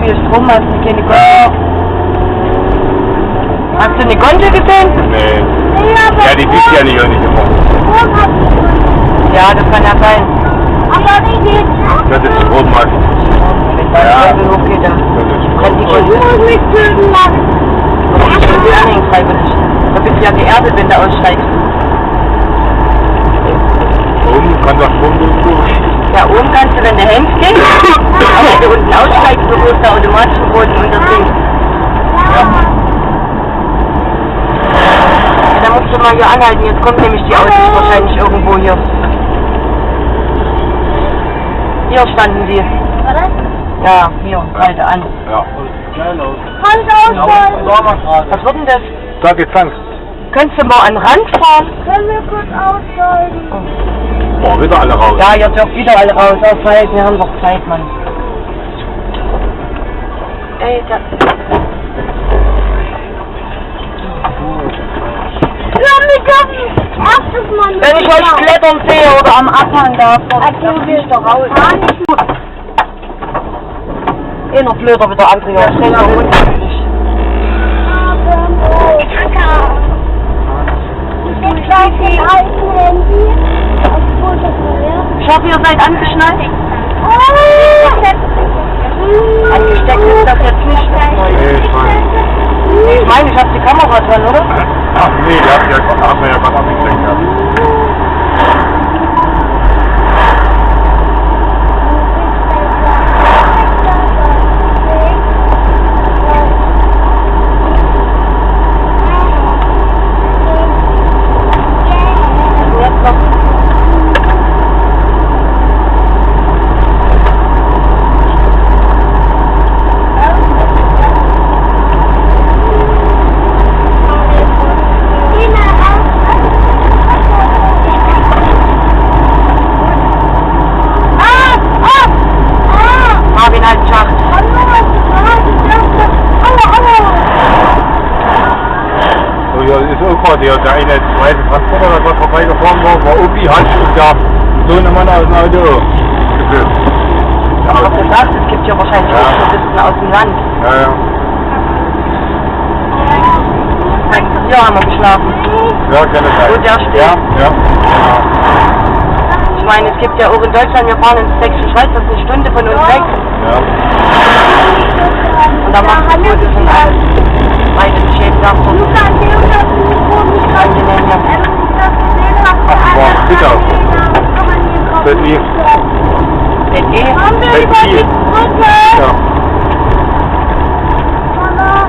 viel Strom hast du keine Gondel. Hast du eine Gondel gesehen? Nee. Ja, die sieht ja nicht immer. Ja, das kann ja sein. Das ist Strommacht. Wenn da Kabel hochgeht, dann kann die Gondel. Aber ich will die anhängen freiwillig. Da bist du ja geerdet, wenn du aussteigst. Oben kann das Strom durch. Ja, oben kannst du, wenn du hängst, gehen. Aber wenn du unten aussteigst, so ist der automatische Boden und das Ding. Ja. Ja, da musst du mal hier anhalten. Jetzt kommt nämlich die Autos wahrscheinlich irgendwo hier. Hier standen die. Ja, hier, halte an. Ja. Was wird denn das? Da getankt. Könntest du mal an den Rand fahren? Können wir kurz aussteigen? Boah, wieder alle raus. Ja, ihr dürft wieder alle raus. Aufhalten, wir haben doch Zeit, Mann. Ey, da. Wenn ich euch klettern sehe oder am Abhang da, dann will ich da raus. Einer blöder wie der andere, ja. Stell da unten. Ich hoffe, ihr seid angeschnallt. Angesteckt ist das jetzt nicht. Ich meine, ich habe die Kamera dran, oder? Ach nee, die haben wir ja gerade abgesteckt. Der eine zweite Transporter, der vorbeigefahren war Opi, hat und der Sohnemann aus dem Auto gefilmt. Ich hab gesagt, es gibt ja wahrscheinlich auch Touristen aus dem Land. Ja, ja. Hier haben wir geschlafen. Ja, kann es sein. Wo der steht. Ja. Ich meine, es gibt ja auch in Deutschland, wir fahren ins Sächsische Schweiz, das ist eine Stunde von uns weg. Ja. Und da macht es gut, das sind alles beide Schäden davon. Angenehm, ja. Boah, bitte. Seid ihr? Ja.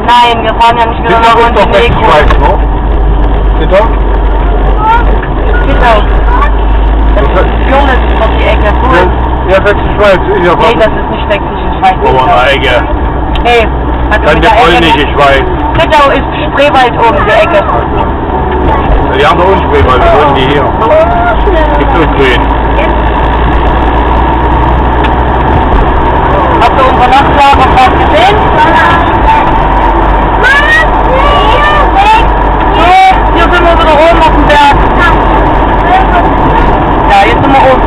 Nein, wir fahren ja nicht wieder nach Montenegro. Bitte? Genau. Das ist Jonas auf die Ecke. Ja, Sächsische Schweiz. Nee, das ist nicht Sächsische Schweiz. Oh, eine Ecke. Hey, Dann die polnische Schweiz. Zittau ist Spreewald oben, die Ecke. Die haben doch Unspreewald, wir wohnen die hier. Gibt es grün. Habt ihr unsere Nachtlager gerade gesehen? Hier sind wir wieder oben auf dem Berg. Ja, jetzt sind wir oben.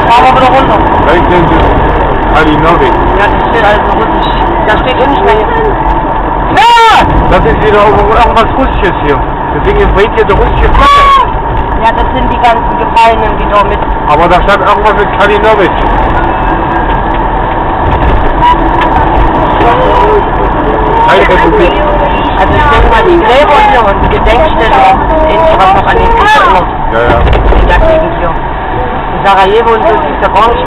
Fahren wir wieder runter. Vielleicht sind sie Kalinovic. Ja, das steht also russisch. Da steht Unspreche. Ja! Das ist wieder irgendwas Russisches hier. Deswegen bringt hier die russische Flagge. Ja, das sind die ganzen Gefallenen, die da mit. Aber da stand irgendwas mit Kalinovic. Teilrepublik. Also ich denke mal, die Gräber hier und die Gedenkstätte, ähnlich was noch an den Küsten noch. Ja, ja. In der Gegend hier. In Sarajevo und so ist ja gar nicht.